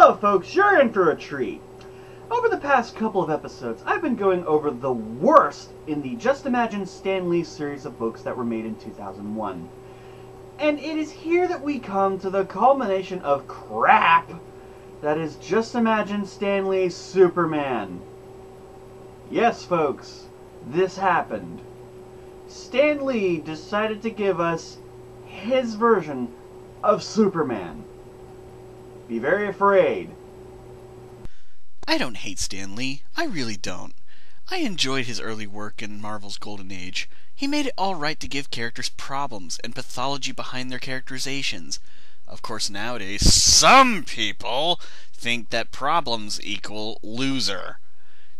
Well, folks, you're in for a treat. Over the past couple of episodes, I've been going over the worst in the Just Imagine Stan Lee series of books that were made in 2001. And it is here that we come to the culmination of crap that is Just Imagine Stan Lee's Superman. Yes, folks, this happened. Stan Lee decided to give us his version of Superman. Be very afraid. I don't hate Stan Lee. I really don't. I enjoyed his early work in Marvel's Golden Age. He made it all right to give characters problems and pathology behind their characterizations. Of course, nowadays, some people think that problems equal loser.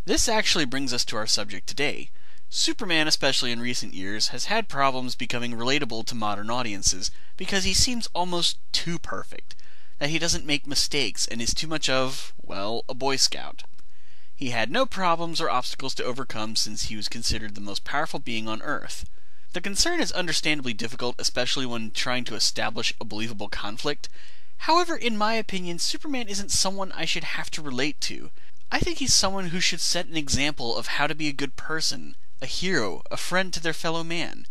This actually brings us to our subject today. Superman, especially in recent years, has had problems becoming relatable to modern audiences because he seems almost too perfect. That he doesn't make mistakes and is too much of, well, a Boy Scout. He had no problems or obstacles to overcome since he was considered the most powerful being on Earth. The concern is understandably difficult, especially when trying to establish a believable conflict. However, in my opinion, Superman isn't someone I should have to relate to. I think he's someone who should set an example of how to be a good person, a hero, a friend to their fellow man.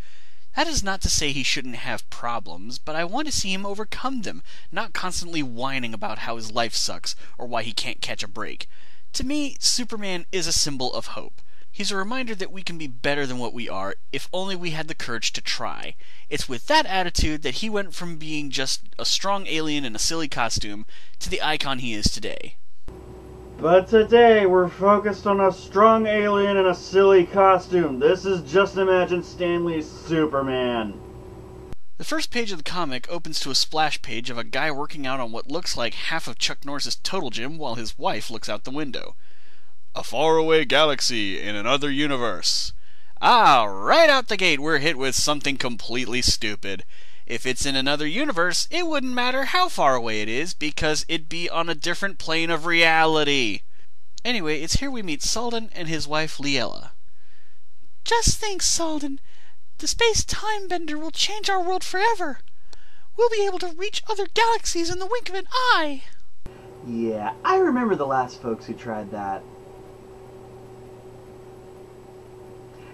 That is not to say he shouldn't have problems, but I want to see him overcome them, not constantly whining about how his life sucks or why he can't catch a break. To me, Superman is a symbol of hope. He's a reminder that we can be better than what we are if only we had the courage to try. It's with that attitude that he went from being just a strong alien in a silly costume to the icon he is today. But today, we're focused on a strong alien in a silly costume. This is Just Imagine Stan Lee's Superman. The first page of the comic opens to a splash page of a guy working out on what looks like half of Chuck Norris's Total Gym while his wife looks out the window. A faraway galaxy in another universe. Right out the gate we're hit with something completely stupid. If it's in another universe, it wouldn't matter how far away it is, because it'd be on a different plane of reality. Anyway, it's here we meet Salden and his wife Liella. Just think, Salden. The space-time bender will change our world forever. We'll be able to reach other galaxies in the wink of an eye. Yeah, I remember the last folks who tried that.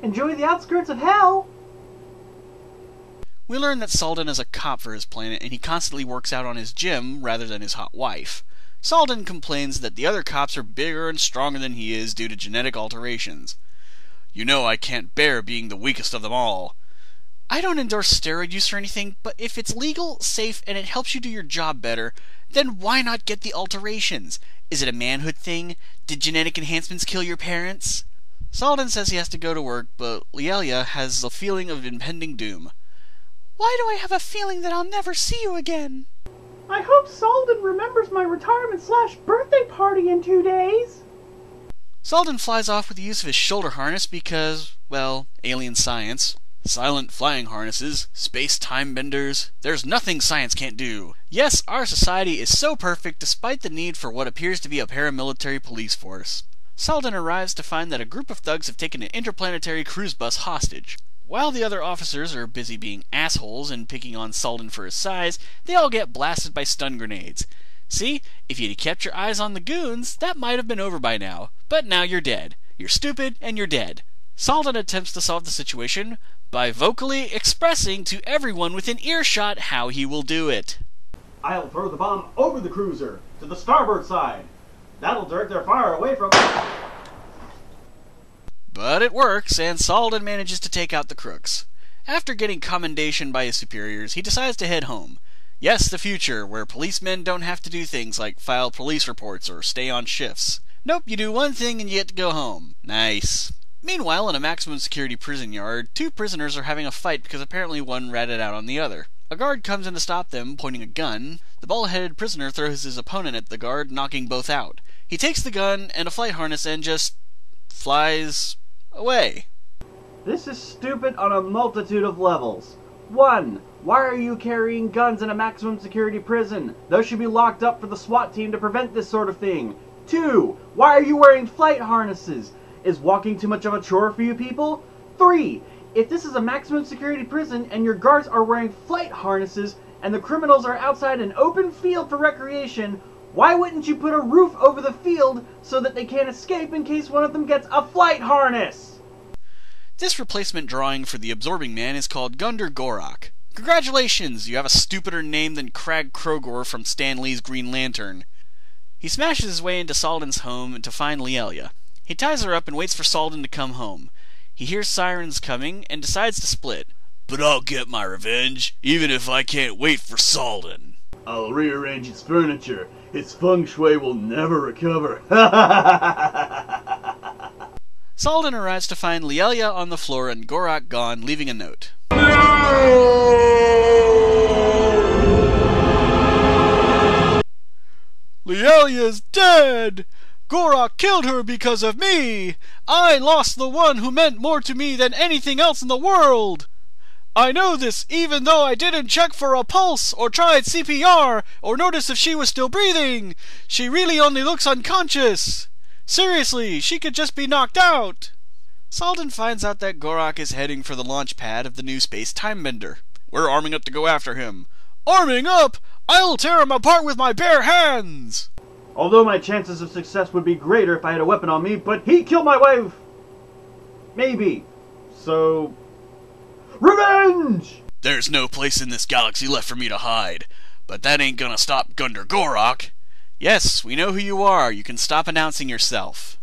Enjoy the outskirts of hell! We learn that Salden is a cop for his planet and he constantly works out on his gym rather than his hot wife. Salden complains that the other cops are bigger and stronger than he is due to genetic alterations. You know I can't bear being the weakest of them all. I don't endorse steroid use or anything, but if it's legal, safe, and it helps you do your job better, then why not get the alterations? Is it a manhood thing? Did genetic enhancements kill your parents? Salden says he has to go to work, but Liella has a feeling of impending doom. Why do I have a feeling that I'll never see you again? I hope Salden remembers my retirement/birthday party in 2 days. Salden flies off with the use of his shoulder harness because, well, alien science. Silent flying harnesses, space-time benders, there's nothing science can't do. Yes, our society is so perfect despite the need for what appears to be a paramilitary police force. Salden arrives to find that a group of thugs have taken an interplanetary cruise bus hostage. While the other officers are busy being assholes and picking on Salden for his size, they all get blasted by stun grenades. See, if you'd kept your eyes on the goons, that might have been over by now. But now you're dead. You're stupid and you're dead. Salden attempts to solve the situation by vocally expressing to everyone within earshot how he will do it. I'll throw the bomb over the cruiser, to the starboard side. That'll direct their fire away from... But it works, and Salden manages to take out the crooks. After getting commendation by his superiors, he decides to head home. Yes, the future, where policemen don't have to do things like file police reports or stay on shifts. Nope, you do one thing and you get to go home. Nice. Meanwhile, in a maximum security prison yard, two prisoners are having a fight because apparently one ratted out on the other. A guard comes in to stop them, pointing a gun. The bald-headed prisoner throws his opponent at the guard, knocking both out. He takes the gun and a flight harness and just flies away. This is stupid on a multitude of levels. 1. Why are you carrying guns in a maximum security prison? Those should be locked up for the SWAT team to prevent this sort of thing. 2. Why are you wearing flight harnesses? Is walking too much of a chore for you people? 3. If this is a maximum security prison and your guards are wearing flight harnesses and the criminals are outside an open field for recreation, Why wouldn't you put a roof over the field so that they can't escape in case one of them gets a flight harness? This replacement drawing for the Absorbing Man is called Gundor Gorak. Congratulations, you have a stupider name than Crag Krogor from Stan Lee's Green Lantern. He smashes his way into Salden's home to find Leelia. He ties her up and waits for Salden to come home. He hears sirens coming and decides to split. But I'll get my revenge, even if I can't wait for Salden. I'll rearrange his furniture. His feng shui will never recover. Salden arrives to find Leelia on the floor and Gorak gone, leaving a note. Leelia's dead! Gorak killed her because of me! I lost the one who meant more to me than anything else in the world! I know this even though I didn't check for a pulse or tried CPR or notice if she was still breathing. She really only looks unconscious. Seriously, she could just be knocked out. Salden finds out that Gorak is heading for the launch pad of the new space timebender. We're arming up to go after him. Arming up? I'll tear him apart with my bare hands! Although my chances of success would be greater if I had a weapon on me, but he killed my wife! Maybe. So... revenge! There's no place in this galaxy left for me to hide. But that ain't gonna stop Gundor Gorak. Yes, we know who you are. You can stop announcing yourself.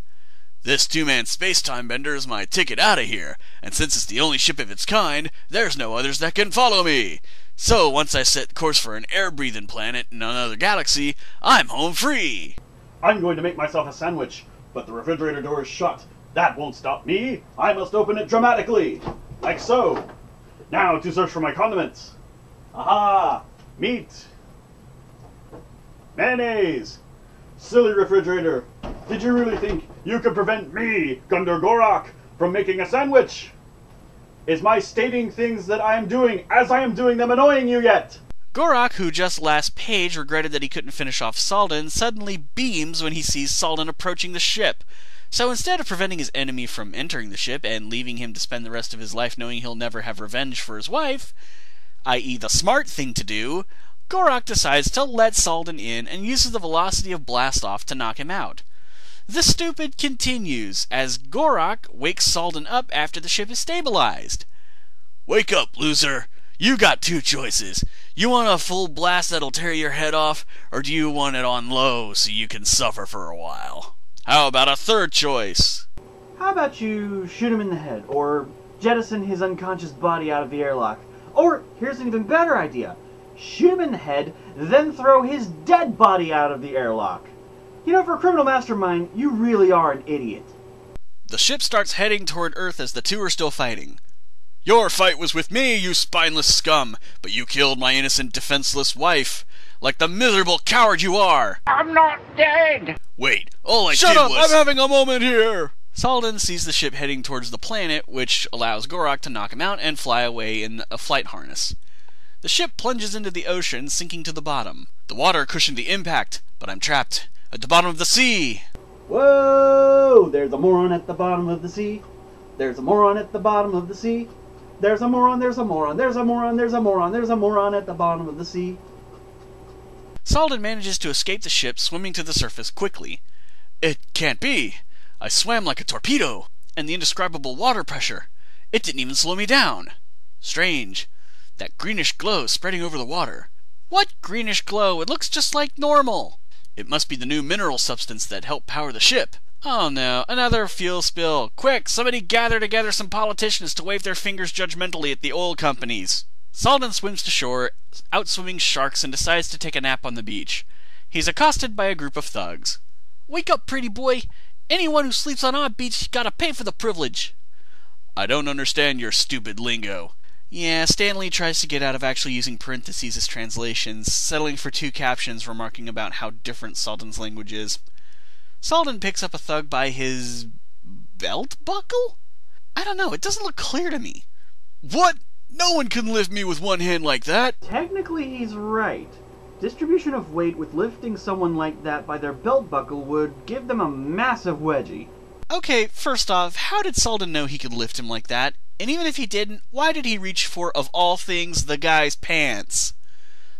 This two-man space-time bender is my ticket out of here, and since it's the only ship of its kind, there's no others that can follow me. So once I set course for an air-breathing planet in another galaxy, I'm home free. I'm going to make myself a sandwich, but the refrigerator door is shut. That won't stop me. I must open it dramatically. Like so. Now to search for my condiments. Aha! Meat. Mayonnaise. Silly refrigerator. Did you really think you could prevent me, Gundor Gorak, from making a sandwich? Is my stating things that I am doing as I am doing them annoying you yet? Gorak, who just last page regretted that he couldn't finish off Salden, suddenly beams when he sees Salden approaching the ship. So instead of preventing his enemy from entering the ship and leaving him to spend the rest of his life knowing he'll never have revenge for his wife, i.e. the smart thing to do, Gorak decides to let Salden in and uses the velocity of blast-off to knock him out. The stupid continues as Gorak wakes Salden up after the ship is stabilized. Wake up, loser! You got two choices. You want a full blast that'll tear your head off, or do you want it on low so you can suffer for a while? How about a third choice? How about you shoot him in the head, or jettison his unconscious body out of the airlock? Or, here's an even better idea. Shoot him in the head, then throw his dead body out of the airlock. You know, for a criminal mastermind, you really are an idiot. The ship starts heading toward Earth as the two are still fighting. Your fight was with me, you spineless scum, but you killed my innocent, defenseless wife. Like the miserable coward you are! I'm not dead! Wait, all I Shut did up, was... I'm having a moment here! Salden sees the ship heading towards the planet, which allows Gorak to knock him out and fly away in a flight harness. The ship plunges into the ocean, sinking to the bottom. The water cushioned the impact, but I'm trapped at the bottom of the sea. Whoa! There's a moron at the bottom of the sea. There's a moron at the bottom of the sea. There's a moron, there's a moron, there's a moron, there's a moron, there's a moron at the bottom of the sea. Salden manages to escape the ship, swimming to the surface quickly. It can't be. I swam like a torpedo, and the indescribable water pressure. It didn't even slow me down. Strange. That greenish glow spreading over the water. What greenish glow? It looks just like normal. It must be the new mineral substance that helped power the ship. Oh no, another fuel spill. Quick, somebody gather together some politicians to wave their fingers judgmentally at the oil companies. Salden swims to shore, outswimming sharks, and decides to take a nap on the beach. He's accosted by a group of thugs. Wake up, pretty boy. Anyone who sleeps on our beach gotta pay for the privilege. I don't understand your stupid lingo. Yeah, Stan Lee tries to get out of actually using parentheses as translations, settling for two captions remarking about how different Salden's language is. Salden picks up a thug by his belt buckle? I don't know, it doesn't look clear to me. What? No one can lift me with one hand like that! Technically, he's right. Distribution of weight with lifting someone like that by their belt buckle would give them a massive wedgie. Okay, first off, how did Salden know he could lift him like that? And even if he didn't, why did he reach for, of all things, the guy's pants?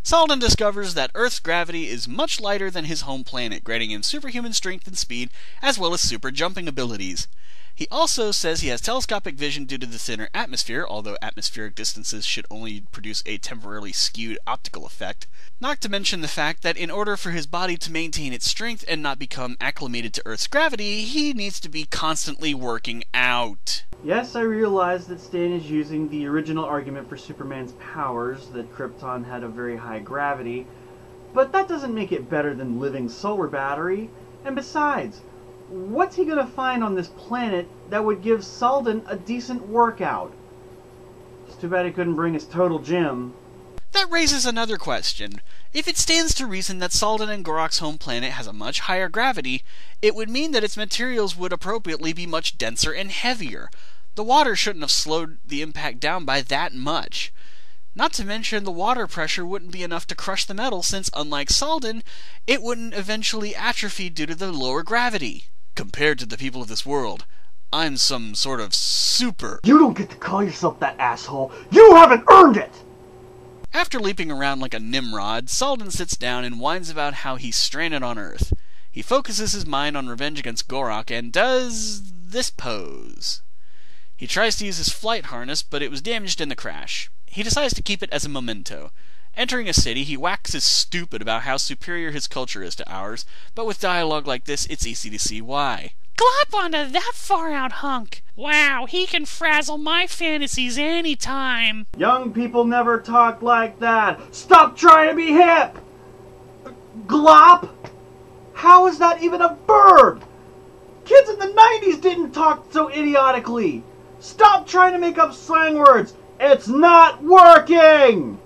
Salden discovers that Earth's gravity is much lighter than his home planet, granting him superhuman strength and speed, as well as super jumping abilities. He also says he has telescopic vision due to the thinner atmosphere, although atmospheric distances should only produce a temporarily skewed optical effect. Not to mention the fact that in order for his body to maintain its strength and not become acclimated to Earth's gravity, he needs to be constantly working out. Yes, I realize that Stan is using the original argument for Superman's powers, that Krypton had a very high gravity, but that doesn't make it better than living solar battery. And besides, what's he gonna find on this planet that would give Salden a decent workout? It's too bad he couldn't bring his total gym. That raises another question. If it stands to reason that Salden and Gorak's home planet has a much higher gravity, it would mean that its materials would appropriately be much denser and heavier. The water shouldn't have slowed the impact down by that much. Not to mention the water pressure wouldn't be enough to crush the metal since, unlike Salden, it wouldn't eventually atrophy due to the lower gravity. Compared to the people of this world, I'm some sort of super... You don't get to call yourself that, asshole! You haven't earned it! After leaping around like a Nimrod, Salden sits down and whines about how he's stranded on Earth. He focuses his mind on revenge against Gorak and does this pose. He tries to use his flight harness, but it was damaged in the crash. He decides to keep it as a memento. Entering a city, he waxes stupid about how superior his culture is to ours, but with dialogue like this, it's easy to see why. Glop onto that far-out hunk! Wow, he can frazzle my fantasies anytime! Young people never talk like that! Stop trying to be hip! Glop? How is that even a verb? Kids in the 90s didn't talk so idiotically! Stop trying to make up slang words! It's not working!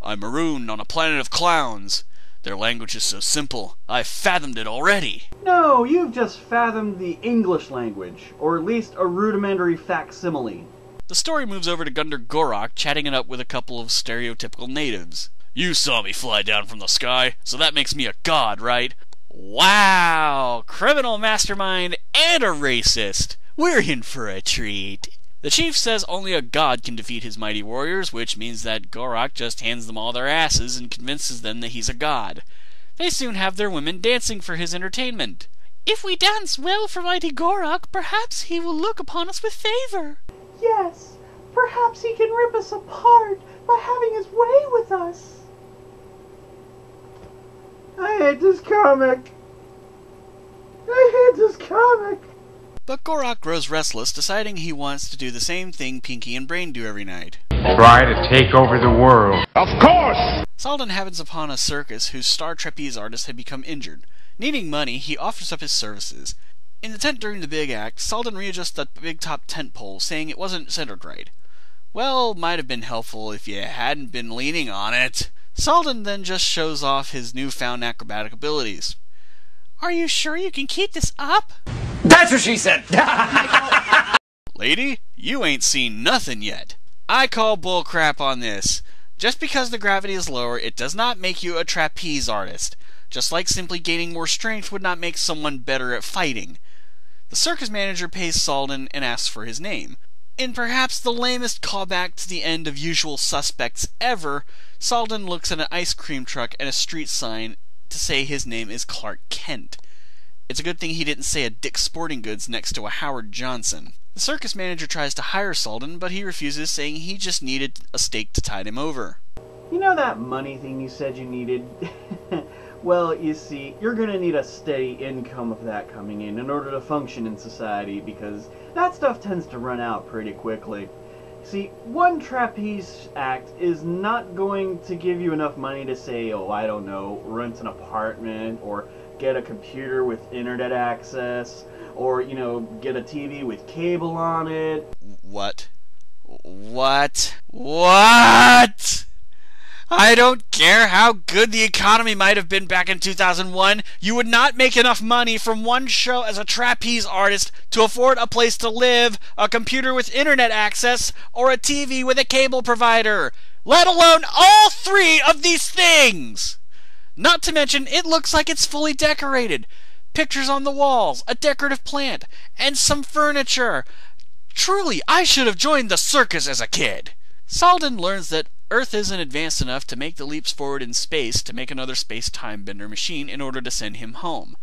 I'm marooned on a planet of clowns. Their language is so simple, I've fathomed it already. No, you've just fathomed the English language, or at least a rudimentary facsimile. The story moves over to Gundar Gorak chatting it up with a couple of stereotypical natives. You saw me fly down from the sky, so that makes me a god, right? Wow! Criminal mastermind and a racist! We're in for a treat. The chief says only a god can defeat his mighty warriors, which means that Gorak just hands them all their asses and convinces them that he's a god. They soon have their women dancing for his entertainment. If we dance well for mighty Gorak, perhaps he will look upon us with favor. Yes, perhaps he can rip us apart by having his way with us. I hate this comic. I hate this comic. But Gorak grows restless, deciding he wants to do the same thing Pinky and Brain do every night. Try to take over the world. Of course! Salden happens upon a circus whose star trapeze artist had become injured. Needing money, he offers up his services. In the tent during the big act, Salden readjusts the big top tent pole, saying it wasn't centered right. Well, might have been helpful if you hadn't been leaning on it. Salden then just shows off his newfound acrobatic abilities. Are you sure you can keep this up? That's what she said! Lady, you ain't seen nothing yet. I call bull crap on this. Just because the gravity is lower, it does not make you a trapeze artist. Just like simply gaining more strength would not make someone better at fighting. The circus manager pays Salden and asks for his name. In perhaps the lamest callback to the end of Usual Suspects ever, Salden looks at an ice cream truck and a street sign to say his name is Clark Kent. It's a good thing he didn't say a Dick's Sporting Goods next to a Howard Johnson. The circus manager tries to hire Salden, but he refuses, saying he just needed a stake to tide him over. You know that money thing you said you needed? Well, you see, you're gonna need a steady income of that coming in order to function in society, because that stuff tends to run out pretty quickly. See, one trapeze act is not going to give you enough money to say, oh, I don't know, rent an apartment, or get a computer with internet access, or, you know, get a TV with cable on it. What? I don't care how good the economy might have been back in 2001, you would not make enough money from one show as a trapeze artist to afford a place to live, a computer with internet access, or a TV with a cable provider, let alone all three of these things! Not to mention, it looks like it's fully decorated. Pictures on the walls, a decorative plant, and some furniture. Truly, I should have joined the circus as a kid. Salden learns that Earth isn't advanced enough to make the leaps forward in space to make another space-time bender machine in order to send him home.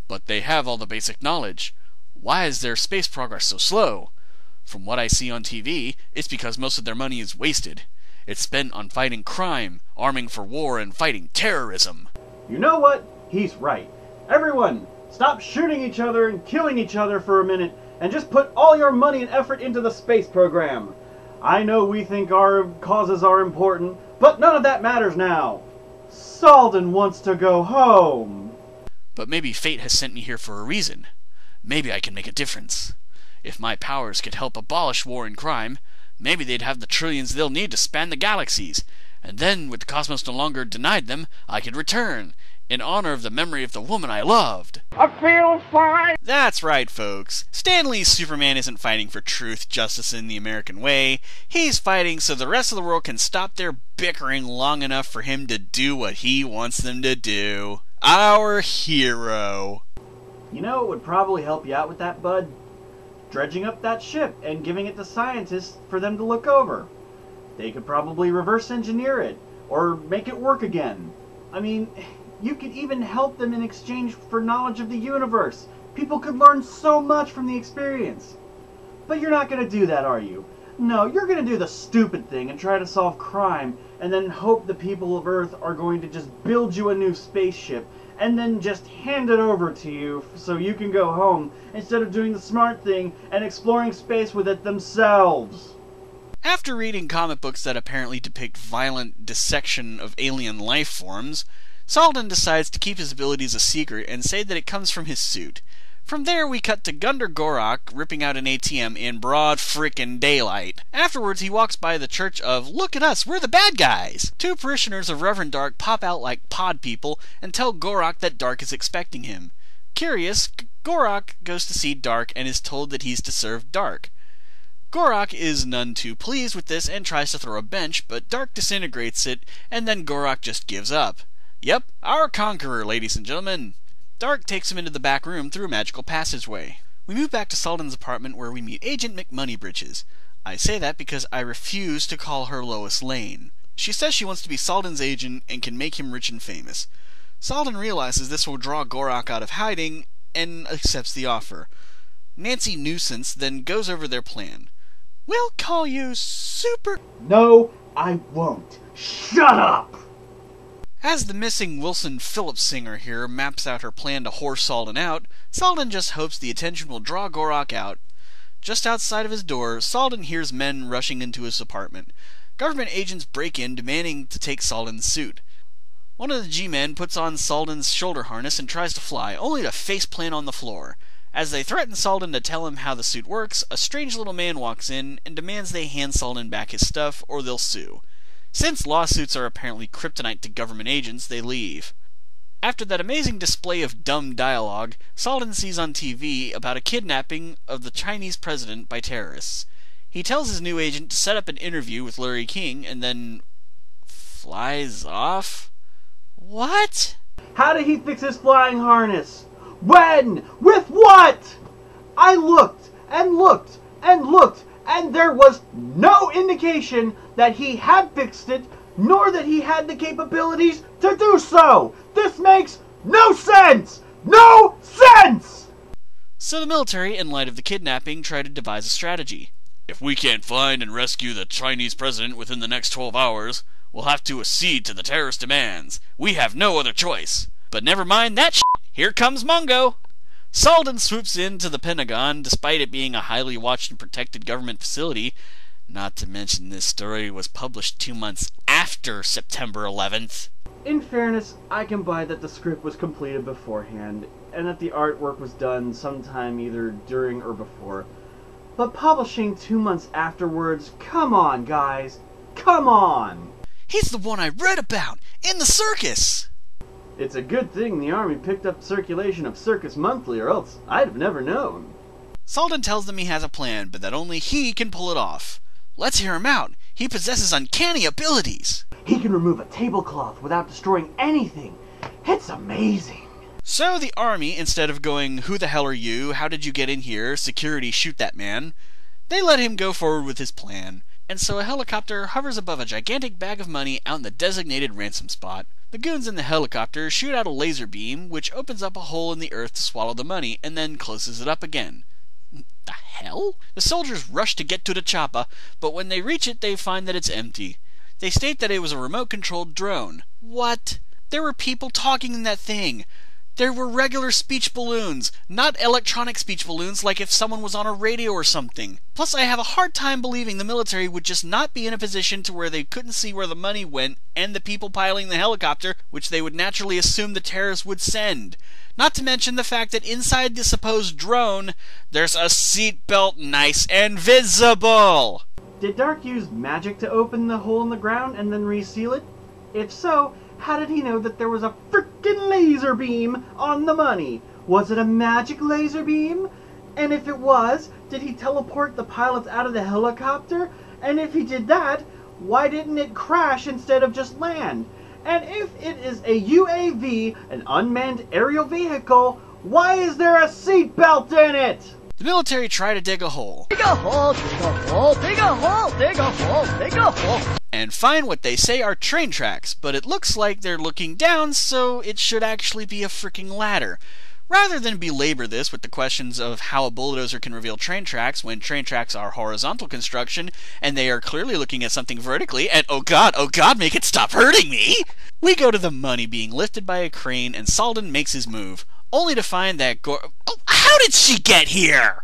But they have all the basic knowledge. Why is their space progress so slow? From what I see on TV, it's because most of their money is wasted. It's spent on fighting crime, arming for war, and fighting terrorism. You know what? He's right. Everyone, stop shooting each other and killing each other for a minute, and just put all your money and effort into the space program. I know we think our causes are important, but none of that matters now. Salden wants to go home. But maybe fate has sent me here for a reason. Maybe I can make a difference. If my powers could help abolish war and crime, maybe they'd have the trillions they'll need to span the galaxies, and then, with the cosmos no longer denied them, I could return, in honor of the memory of the woman I loved. I feel fine. That's right, folks. Stan Lee's Superman isn't fighting for truth, justice, in the American way. He's fighting so the rest of the world can stop their bickering long enough for him to do what he wants them to do. Our hero. You know what would probably help you out with that, bud? Dredging up that ship and giving it to scientists for them to look over. They could probably reverse engineer it, or make it work again. I mean, you could even help them in exchange for knowledge of the universe. People could learn so much from the experience. But you're not going to do that, are you? No, you're going to do the stupid thing and try to solve crime, and then hope the people of Earth are going to just build you a new spaceship, and then just hand it over to you so you can go home, instead of doing the smart thing and exploring space with it themselves. After reading comic books that apparently depict violent dissection of alien life forms, Salden decides to keep his abilities a secret and say that it comes from his suit. From there, we cut to Gundor Gorak ripping out an ATM in broad frickin' daylight. Afterwards, he walks by the church of, "Look at us, we're the bad guys!" Two parishioners of Reverend Dark pop out like pod people and tell Gorak that Dark is expecting him. Curious, Gorak goes to see Dark and is told that he's to serve Dark. Gorak is none too pleased with this and tries to throw a bench, but Dark disintegrates it, and then Gorak just gives up. Yep, our conqueror, ladies and gentlemen. Dark takes him into the back room through a magical passageway. We move back to Salden's apartment where we meet Agent McMoneybritches. I say that because I refuse to call her Lois Lane. She says she wants to be Salden's agent and can make him rich and famous. Salden realizes this will draw Gorak out of hiding and accepts the offer. Nancy Nuisance then goes over their plan. We'll call you Super... No, I won't. Shut up! As the missing Wilson Phillips singer here maps out her plan to whore Salden out, Salden just hopes the attention will draw Gorak out. Just outside of his door, Salden hears men rushing into his apartment. Government agents break in, demanding to take Salden's suit. One of the G-men puts on Salden's shoulder harness and tries to fly, only to faceplant on the floor. As they threaten Salden to tell him how the suit works, a strange little man walks in and demands they hand Salden back his stuff or they'll sue. Since lawsuits are apparently kryptonite to government agents, they leave. After that amazing display of dumb dialogue, Salden sees on TV about a kidnapping of the Chinese president by terrorists. He tells his new agent to set up an interview with Larry King and then... flies off? What? How did he fix his flying harness? When? With what? I looked and looked and looked, and there was no indication that he had fixed it, nor that he had the capabilities to do so. This makes no sense! No sense! So the military, in light of the kidnapping, try to devise a strategy. If we can't find and rescue the Chinese president within the next 12 hours, we'll have to accede to the terrorist demands. We have no other choice. But never mind that shit. Here comes Mungo! Salden swoops into the Pentagon, despite it being a highly watched and protected government facility. Not to mention this story was published 2 months after September 11th. In fairness, I can buy that the script was completed beforehand, and that the artwork was done sometime either during or before. But publishing 2 months afterwards, come on, guys. Come on! He's the one I read about! In the circus! It's a good thing the Army picked up circulation of Circus Monthly, or else I'd have never known. Salden tells them he has a plan, but that only he can pull it off. Let's hear him out. He possesses uncanny abilities. He can remove a tablecloth without destroying anything. It's amazing. So the Army, instead of going, "Who the hell are you? How did you get in here? Security, shoot that man," they let him go forward with his plan. and so a helicopter hovers above a gigantic bag of money out in the designated ransom spot. The goons in the helicopter shoot out a laser beam, which opens up a hole in the earth to swallow the money, and then closes it up again. The hell? The soldiers rush to get to the chopper, but when they reach it, they find that it's empty. They state that it was a remote-controlled drone. What? There were people talking in that thing. There were regular speech balloons, not electronic speech balloons like if someone was on a radio or something. Plus, I have a hard time believing the military would just not be in a position to where they couldn't see where the money went and the people piloting the helicopter, which they would naturally assume the terrorists would send. Not to mention the fact that inside the supposed drone, there's a seatbelt nice and visible! Did Dark use magic to open the hole in the ground and then reseal it? If so, how did he know that there was a frickin' laser beam on the money? Was it a magic laser beam? And if it was, did he teleport the pilots out of the helicopter? And if he did that, why didn't it crash instead of just land? And if it is a UAV, an unmanned aerial vehicle, why is there a seatbelt in it? The military try to dig a hole. Dig a hole, dig a hole, dig a hole, dig a hole, dig a hole. And find what they say are train tracks, but it looks like they're looking down, so it should actually be a freaking ladder. Rather than belabor this with the questions of how a bulldozer can reveal train tracks when train tracks are horizontal construction, and they are clearly looking at something vertically, and oh god, make it stop hurting me! We go to the money being lifted by a crane, and Salden makes his move, only to find that how did she get here?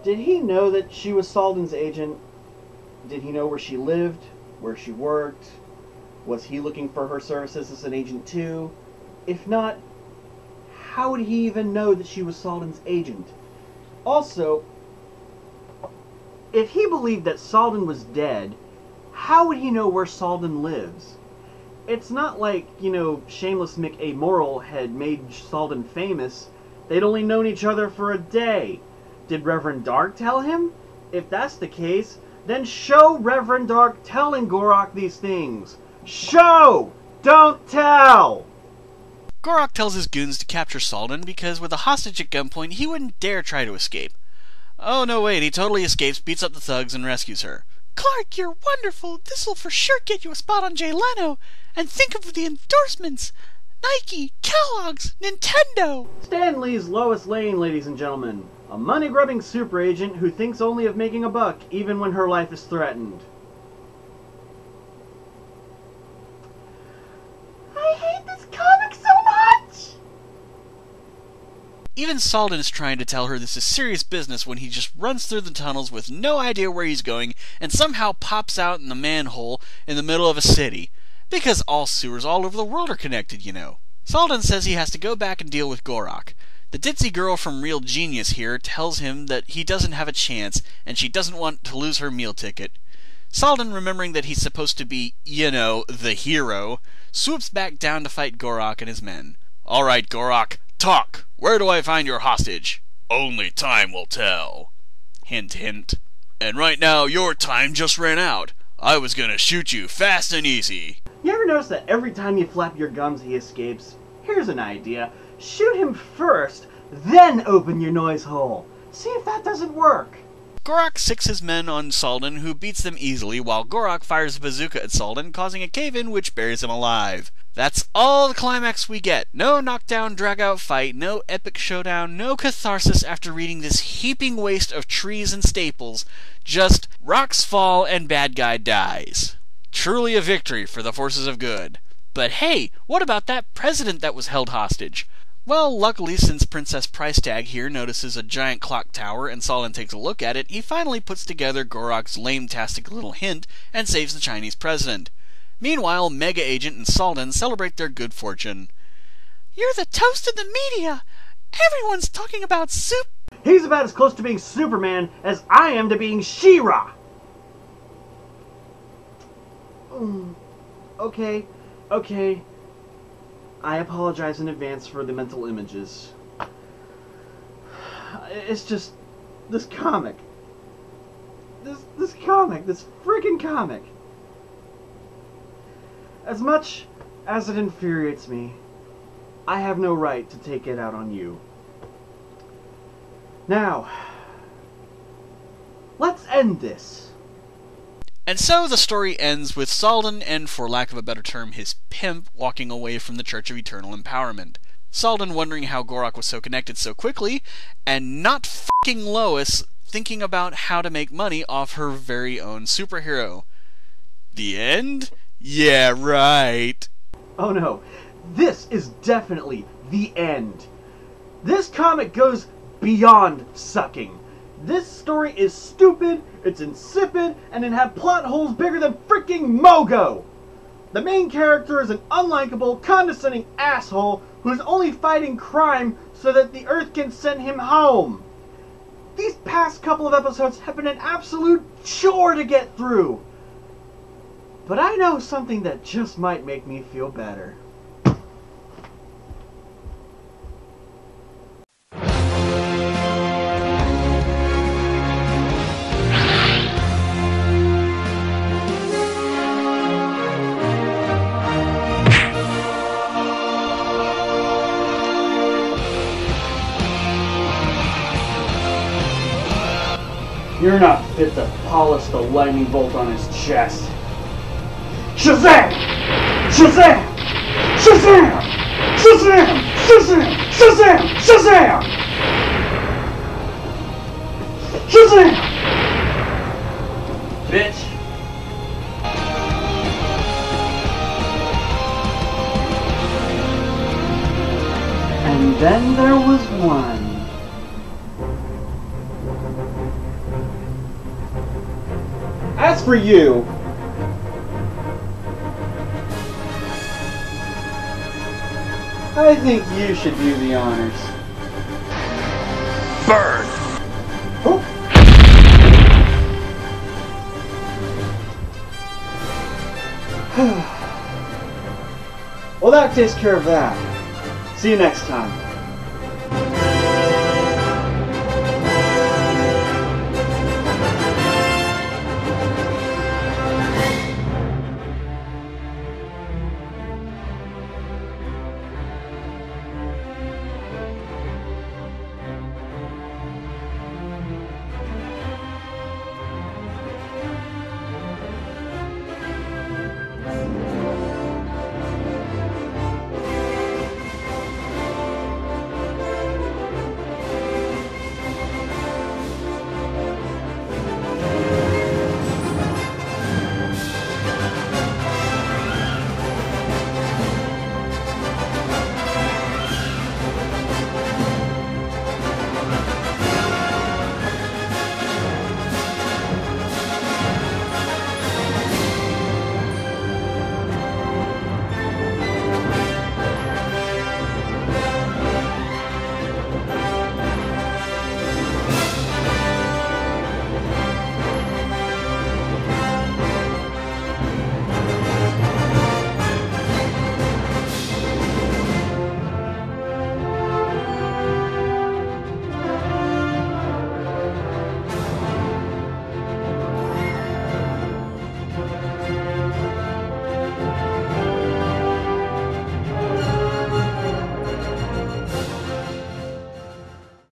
Did he know that she was Salden's agent? Did he know where she lived? Where she worked? Was he looking for her services as an agent too? If not, how would he even know that she was Salden's agent? Also, if he believed that Salden was dead, how would he know where Salden lives? It's not like, Shameless Mick Amoral had made Salden famous. They'd only known each other for a day. Did Reverend Dark tell him? If that's the case, then show Reverend Dark telling Gorak these things. Show! Don't tell! Gorak tells his goons to capture Salden because with a hostage at gunpoint, he wouldn't dare try to escape. Oh no wait, he totally escapes, beats up the thugs, and rescues her. Clark, you're wonderful. This'll for sure get you a spot on Jay Leno. And think of the endorsements. Nike, Kellogg's, Nintendo. Stan Lee's Lois Lane, ladies and gentlemen. A money-grubbing super agent who thinks only of making a buck even when her life is threatened. I hate this comic so much! Even Salden is trying to tell her this is serious business when he just runs through the tunnels with no idea where he's going and somehow pops out in the manhole in the middle of a city. Because all sewers all over the world are connected, Salden says he has to go back and deal with Gorak. The ditzy girl from Real Genius here tells him that he doesn't have a chance and she doesn't want to lose her meal ticket. Salden, remembering that he's supposed to be, the hero, swoops back down to fight Gorak and his men. Alright, Gorak, talk! Where do I find your hostage? Only time will tell. Hint, hint. And right now, your time just ran out. I was gonna shoot you fast and easy. You ever notice that every time you flap your gums, he escapes? Here's an idea. Shoot him first, then open your noise hole. See if that doesn't work. Gorak sicks his men on Salden, who beats them easily, while Gorak fires a bazooka at Salden, causing a cave-in which buries him alive. That's all the climax we get. No knockdown, drag-out fight, no epic showdown, no catharsis after reading this heaping waste of trees and staples. Just rocks fall and bad guy dies. Truly a victory for the forces of good. But hey, what about that president that was held hostage? Well, luckily, since Princess Price Tag here notices a giant clock tower and Salden takes a look at it, he finally puts together Gorak's lame-tastic little hint and saves the Chinese president. Meanwhile, Mega Agent and Salden celebrate their good fortune. You're the toast of the media. Everyone's talking about soup. He's about as close to being Superman as I am to being She-Ra. Okay. I apologize in advance for the mental images. It's just this comic. This freaking comic. As much as it infuriates me, I have no right to take it out on you. Now, let's end this. And so the story ends with Salden and, for lack of a better term, his pimp walking away from the Church of Eternal Empowerment. Salden wondering how Gorak was so connected so quickly, and not fucking Lois thinking about how to make money off her very own superhero. The end? Yeah, right. Oh no, this is definitely the end. This comic goes beyond sucking. This story is stupid, it's insipid, and it had plot holes bigger than freaking Mogo! The main character is an unlikable, condescending asshole who's only fighting crime so that the Earth can send him home. These past couple of episodes have been an absolute chore to get through. But I know something that just might make me feel better. You're not fit to polish the lightning bolt on his chest. Shazam! Shazam! Shazam! Shazam! Shazam! Shazam! Shazam! Shazam! Bitch! And then there was one. As for you, I think you should do the honors. Burn! Oh. Well, that takes care of that. See you next time.